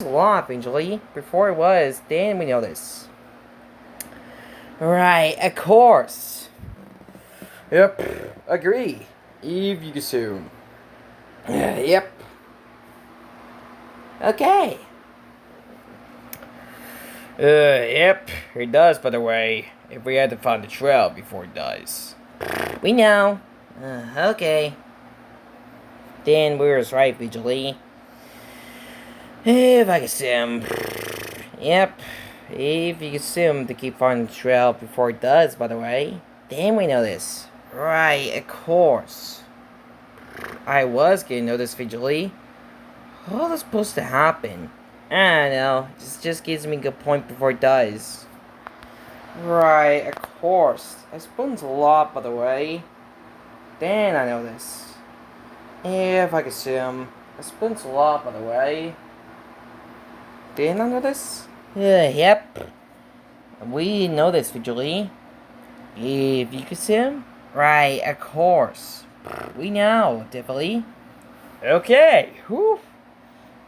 A lot eventually. Before it was, then we know this. Right, of course. Yep, agree. If you consume. Yep. Okay. Yep, it does, by the way. If we had to find the trail before it dies. We know. Okay. Then we was right, Vigilante. If I consume. Yep. If you assume to keep finding the trail before it does, by the way, then we know this. Right, of course. I was getting noticed visually. How is supposed to happen? I don't know. This just gives me a good point before it does. Right, of course. I spoons a lot, by the way. Then I know this. If I assume. I spoons a lot, by the way. Then I know this. Yep. We know this visually. If you could see him? Right, of course. We know, definitely. Okay, whew.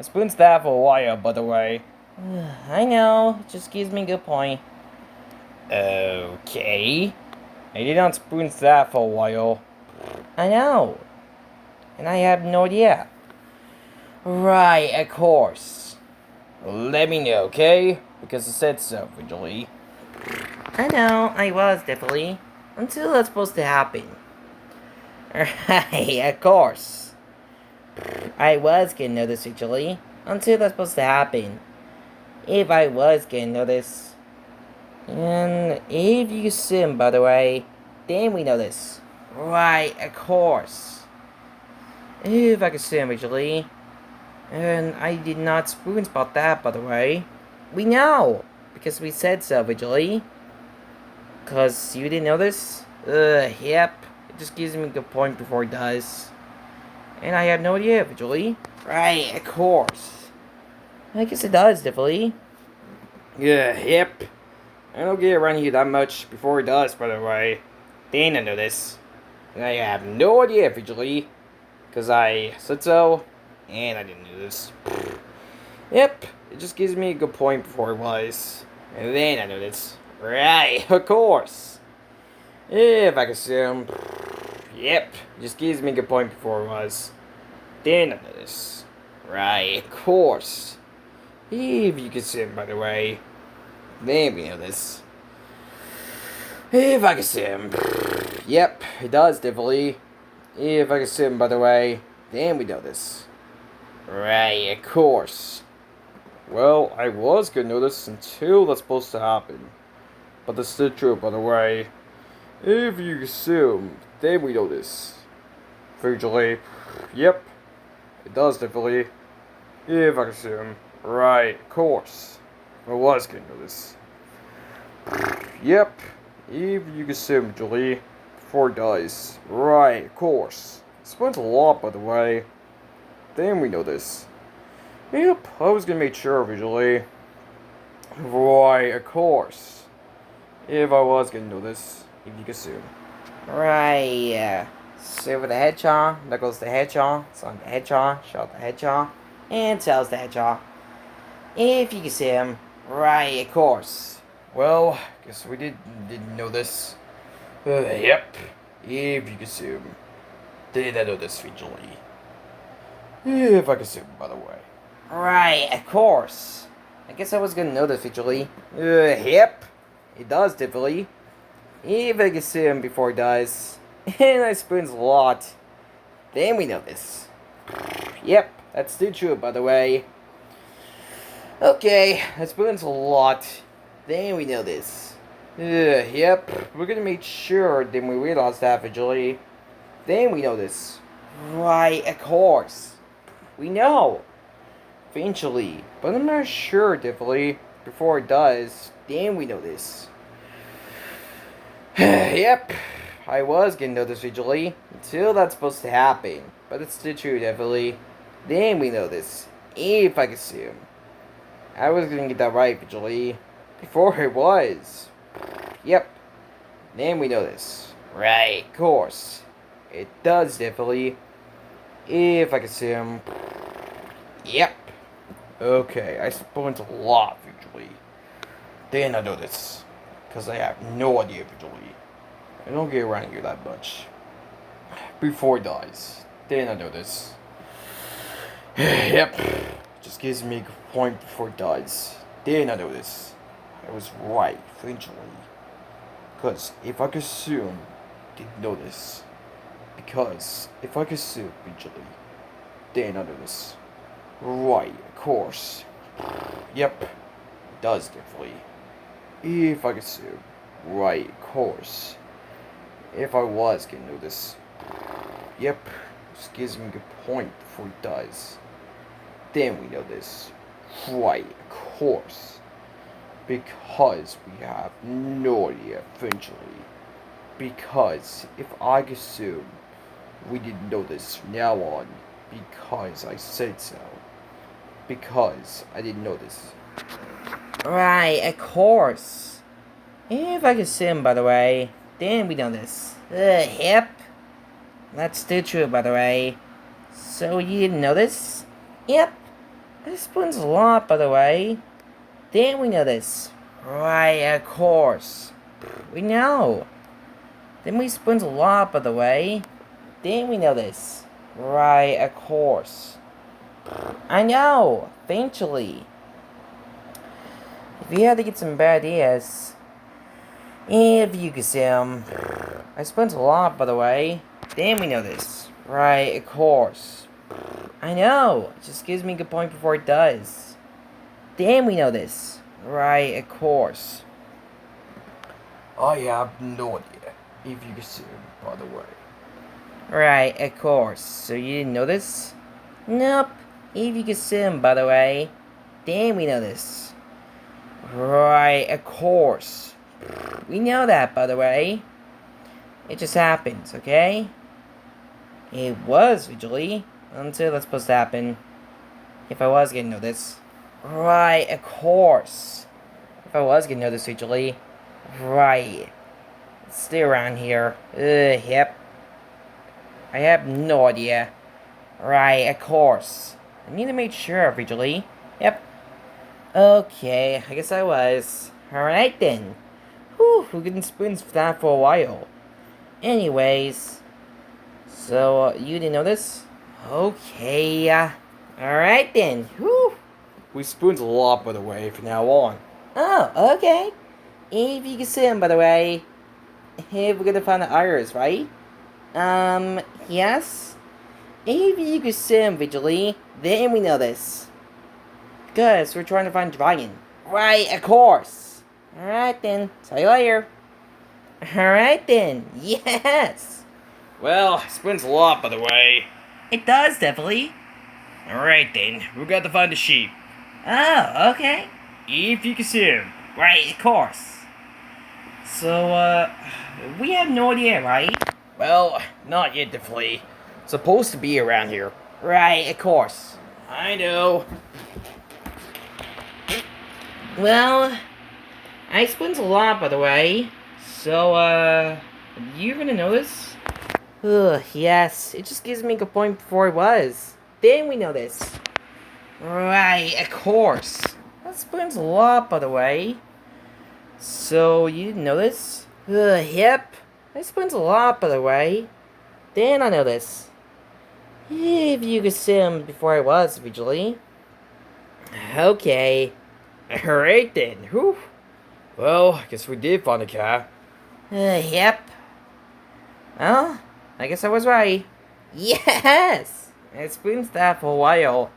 I spooned that for a while, by the way. I know, it just gives me a good point. Okay. I did not spoon that for a while. I know. And I have no idea. Right, of course. Let me know, okay? Because I said so, Vigilante. I know, I was, definitely. Until that's supposed to happen. Right, of course. I was getting noticed actually. Until that's supposed to happen. If I was getting noticed. And if you assume, by the way, then we know this. Right, of course. If I could assume actually. And I did not spoon spot that, by the way. We know. Because we said so, Vigilante. Because you didn't know this? Yep. It just gives me a good point before it does. And I had no idea, Vigilante. Right, of course. I guess it does, definitely. Yeah, yep. I don't get around here that much before it does, by the way. They ain't know this. And I have no idea, Vigilante. Because I said so, and I didn't do this. Yep, it just gives me a good point before it was. And then I know this. Right, of course. If I can assume. Yep, it just gives me a good point before it was. Then I know this. Right, of course. If you can assume, by the way. Then we know this. If I can assume. Yep, it does, definitely. If I can assume, by the way. Then we know this. Right, of course. Well, I was gonna know this until that's supposed to happen. But that's still true, by the way. If you assume, then we know this. Virtually. Yep. It does definitely. If I assume. Right, of course. I was gonna know this. Yep. If you assume, Julie. Before it dies. Right, of course. Spent a lot, by the way. Then we know this. Yep, I was gonna make sure, visually. Right, of course. If I was gonna know this, if you assume. Right, Silver the Hedgehog, Knuckles the Hedgehog, Sonic the Hedgehog, Shout the Hedgehog, and Tails the Hedgehog. If you can see him. Right, of course. Well, guess we didn't know this. Yep. If you can assume. Did I know this visually? If I can assume, by the way. Right, of course. I guess I was gonna know this visually. Yep. It does, definitely. If I can see him before he dies. And I spoons a lot. Then we know this. Yep, that's still true, by the way. Okay, I spoons a lot. Then we know this. Yep, we're gonna make sure then we realize that visually. Then we know this. Right, of course. We know. Eventually. But I'm not sure, definitely. Before it does, then we know this. Yep. I was getting know this visually. Until that's supposed to happen. But it's still true, definitely. Then we know this. If I can assume. I was gonna get that right, visually. Before it was. Yep. Then we know this. Right, of course. It does, definitely. If I can assume. Yep. Okay, I spent a lot visually. Then I know this. Because I have no idea visually. I don't get around here that much. Before he dies. Then I know this. Yep. Just gives me a point before he dies. Then I know this. I was right, eventually. Because if I could assume, didn't know this. Because if I could assume eventually, then I know this. Right, of course. Yep. It does definitely. If I could assume. Right, of course. If I was gonna know this. Yep. Just gives me a good point before he dies. Then we know this. Right, of course. Because we have no idea eventually. Because if I assume we didn't know this from now on, because I said so. Because I didn't know this. Right, of course. If I could sim, by the way, then we know this. Yep. That's still true, by the way. So you didn't know this? Yep. This spoon's a lot, by the way. Then we know this. Right, of course. We know. Then we spoons a lot, by the way. Then we know this. Right, of course. I know. Eventually. If you had to get some bad ideas, if you could see 'em. I spoons a lot, by the way. Then we know this. Right, of course. I know. It just gives me a good point before it does. Then we know this. Right, of course. I have no idea. If you assume, by the way. Right, of course. So you didn't know this? Nope. If you could sim, by the way. Then we know this. Right, of course. We know that, by the way. It just happens, okay? It was visually until that's supposed to happen. If I was gonna know this. Right, of course. If I was gonna know this visually. Right. Stay around here. Yep. I have no idea. Right, of course. I need to make sure visually. Yep. Okay, I guess I was. Alright then. Whew, we're getting spoons for that for a while. Anyways. So, you didn't know this? Okay. Alright then. Whew. We spoons a lot, by the way, from now on. Oh, okay. If you can see him, by the way. If we're gonna find the iris, right? Yes? If you could see him visually, then we know this. Because we're trying to find dragon. Right, of course. Alright then. See you later. Alright then. Yes. Well, spoons a lot, by the way. It does, definitely. Alright then, we got to find the sheep. Oh, okay. If you can see him. Right, of course. So, we have no idea, right? Well, not yet, definitely. Supposed to be around here. Right, of course. I know. Well, I spoons a lot, by the way. So, you gonna know this? Ugh, yes. It just gives me a point before it was. Then we know this. Right, of course. That spoons a lot, by the way. So, you didn't know this? Yep. That spoons a lot, by the way. Then I know this. If you could see him before I was, visually. Okay. Alright then, whew. Well, I guess we did find a car. Yep. Well, I guess I was right. Yes! It's been that for a while.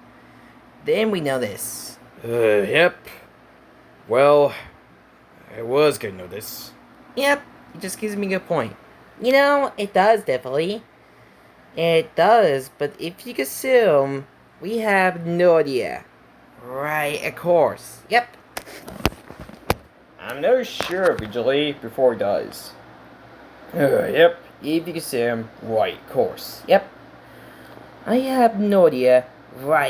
Then we know this. Yep. Well, I was gonna know this. Yep, it just gives me a good point. You know, it does, definitely. It does, but if you assume, we have no idea. Right, of course. Yep. I'm not sure, visually, before he dies. Yep. If you can see him, right, of course. Yep. I have no idea. Right.